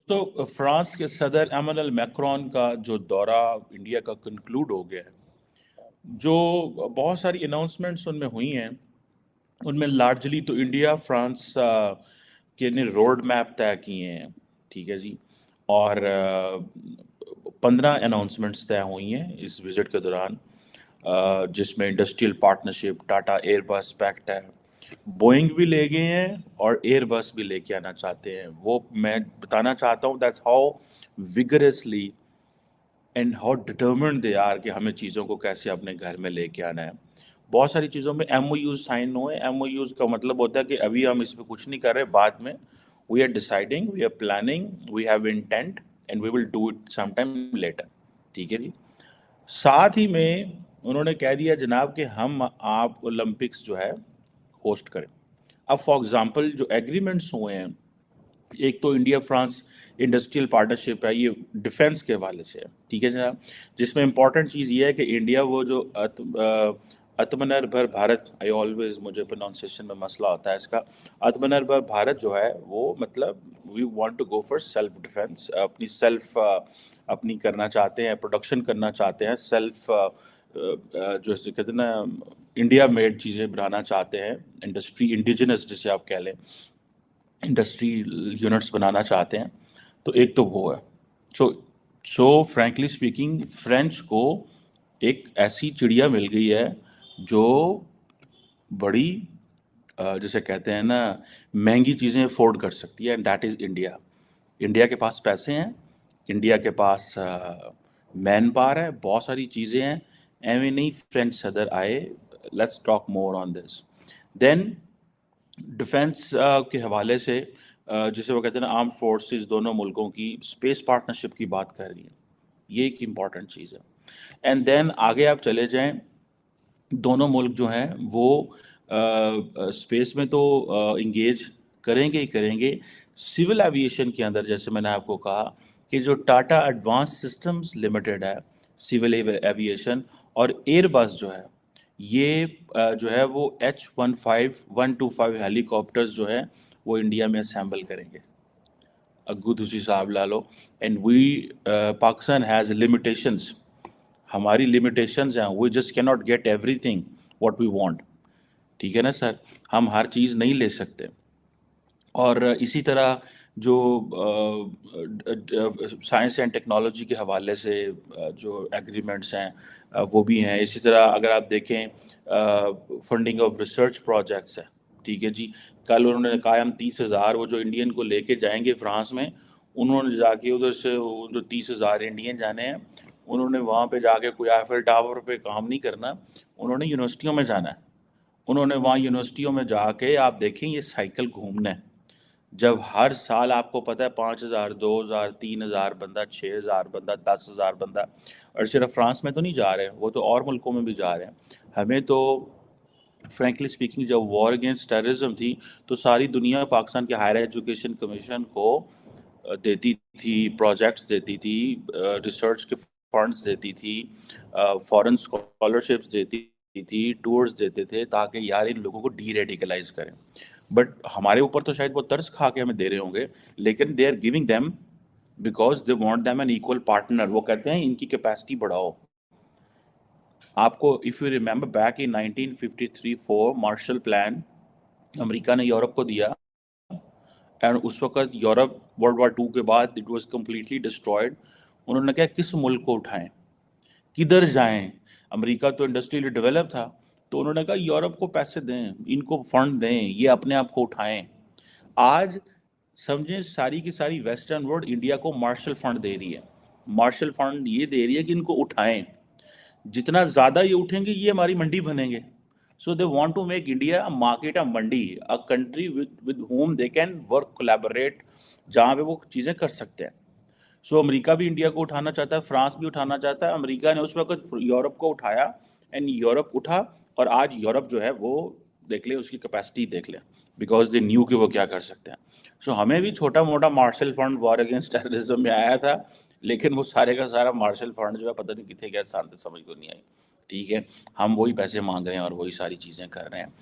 तो फ्रांस के सदर एमानुएल मैक्रोन का जो दौरा इंडिया का कंक्लूड हो गया है, जो बहुत सारी अनाउंसमेंट्स उनमें हुई हैं, उनमें लार्जली तो इंडिया फ्रांस के ने रोड मैप तय किए हैं। ठीक है जी। और 15 अनाउंसमेंट्स तय हुई हैं इस विजिट के दौरान, जिसमें industrial partnership, Tata Airbus pact है, बोइंग भी ले गए हैं और एयरबस भी लेके आना चाहते हैं। वो मैं बताना चाहता हूँ that's how vigorously and how determined they are कि हमें चीज़ों को कैसे अपने घर में लेके आना है। बहुत सारी चीज़ों में एमओयूज साइन हुए। एमओयूज का मतलब होता है कि अभी हम इस पे कुछ नहीं कर रहे, बाद में we are deciding, we are planning, we have intent and we will do it some time later. ठीक है जी। साथ ही में उन्होंने कह दिया जनाब कि हम आप ओलंपिक्स जो है होस्ट करें। अब फॉर एग्जांपल जो एग्रीमेंट्स हुए हैं, एक तो इंडिया फ्रांस इंडस्ट्रियल पार्टनरशिप है, ये डिफेंस के हवाले से है। ठीक है जनाब। जिसमें इंपॉर्टेंट चीज़ ये है कि इंडिया वो जो आत्मनिर्भर भारत, आई ऑलवेज मुझे प्रोनाउंसिएशन में मसला होता है इसका, आत्मनिर्भर भारत जो है वो मतलब we want to go for self defence, अपनी सेल्फ अपनी करना चाहते हैं, प्रोडक्शन करना चाहते हैं, सेल्फ जो ऐसे कहते हैं ना इंडिया मेड चीज़ें बनाना चाहते हैं, इंडस्ट्री इंडिजिनस जिसे आप कह लें, इंडस्ट्री यूनिट्स बनाना चाहते हैं। तो एक तो वो है। सो सो फ्रैंकली स्पीकिंग फ्रेंच को एक ऐसी चिड़िया मिल गई है जो बड़ी जिसे कहते हैं ना महंगी चीज़ें अफोर्ड कर सकती है, and that is India. India के पास पैसे हैं, इंडिया के पास मैन पावर है, बहुत सारी चीज़ें हैं। एवं नहीं फ्रेंच सदर आए, let's talk more on this. Then defence के हवाले से जिसे वो कहते हैं ना आर्म फोर्सेस दोनों मुल्कों की स्पेस पार्टनरशिप की बात कर रही है, ये एक इम्पॉर्टेंट चीज़ है। एंड देन आगे आप चले जाएं, दोनों मुल्क जो हैं वो स्पेस में तो इंगेज करेंगे ही करेंगे। सिविल एविएशन के अंदर जैसे मैंने आपको कहा कि जो टाटा एडवांस सिस्टम्स लिमिटेड है, सिविल एविएशन और एयरबस जो है, ये जो है वो H-125 हेलीकॉप्टर्स जो है वो इंडिया में असेंबल करेंगे। अग्गू तुसी साहब ला लो। And we Pakistan has limitations, हमारी लिमिटेशंस हैं, we just can not get everything what we want. ठीक है ना सर, हम हर चीज़ नहीं ले सकते। और इसी तरह जो साइंस एंड टेक्नोलॉजी के हवाले से जो एग्रीमेंट्स हैं वो भी हैं। इसी तरह अगर आप देखें फंडिंग ऑफ रिसर्च प्रोजेक्ट्स है। ठीक है जी। कल उन्होंने कहा हम 30,000 वो जो इंडियन को लेके जाएंगे फ्रांस में, उन्होंने जाके उधर से वो जो 30,000 इंडियन जाने हैं, उन्होंने वहाँ पे जाके कोई आईफल टावर पे काम नहीं करना, उन्होंने यूनिवर्सिटियों में जाना है। उन्होंने वहाँ यूनिवर्सिटियों में जाके आप देखें ये साइकिल घूमना है। जब हर साल आपको पता है 5,000, 2,000, 3,000 बंदा, 6,000 बंदा, 10,000 बंदा, और सिर्फ फ्रांस में तो नहीं जा रहे हैं, वो तो और मुल्कों में भी जा रहे हैं। हमें तो फ्रैंकली स्पीकिंग जब वॉर अगेंस्ट टेररिज्म थी तो सारी दुनिया पाकिस्तान के हायर एजुकेशन कमीशन को देती थी, प्रोजेक्ट्स देती थी, रिसर्च के फंड्स देती थी, फॉरेन स्कॉलरशिप्स देती थी, टूर्स देते थे ताकि यार इन लोगों को डी रेडिकलाइज करें। बट हमारे ऊपर तो शायद वो तर्स खा के हमें दे रहे होंगे, लेकिन they are giving them because they want them an equal partner. वो कहते हैं इनकी कैपेसिटी बढ़ाओ। आपको if you remember back in 1953-4 Marshall plan America ने यूरोप को दिया, एंड उस वक्त यूरोप वर्ल्ड war II के बाद इट वाज कम्प्लीटली डिस्ट्रॉयड। उन्होंने कहा किस मुल्क को उठाएं, किधर जाएं। अमेरिका तो इंडस्ट्रियली डेवलप था, तो उन्होंने कहा यूरोप को पैसे दें, इनको फंड दें, ये अपने आप को उठाएं। आज समझें सारी की सारी वेस्टर्न वर्ल्ड इंडिया को मार्शल फंड दे रही है। मार्शल फंड ये दे रही है कि इनको उठाएं, जितना ज़्यादा ये उठेंगे ये हमारी मंडी बनेंगे। So they want to make India a market, a mandi, a country with whom they can work collaborate, जहाँ पे वो चीज़ें कर सकते हैं। सो अमेरिका भी इंडिया को उठाना चाहता है, फ्रांस भी उठाना चाहता है। अमेरिका ने उस वक्त यूरोप को उठाया, एंड यूरोप उठा, और आज यूरोप जो है वो देख ले उसकी कैपेसिटी देख ले, बिकॉज दे न्यू कि वो क्या कर सकते हैं। सो हमें भी छोटा मोटा Marshall fund war against terrorism में आया था, लेकिन वो सारे का सारा मार्शल फंड जो है पता नहीं कितने गया, शांति समझ को नहीं आई। ठीक है, हम वही पैसे मांग रहे हैं और वही सारी चीज़ें कर रहे हैं।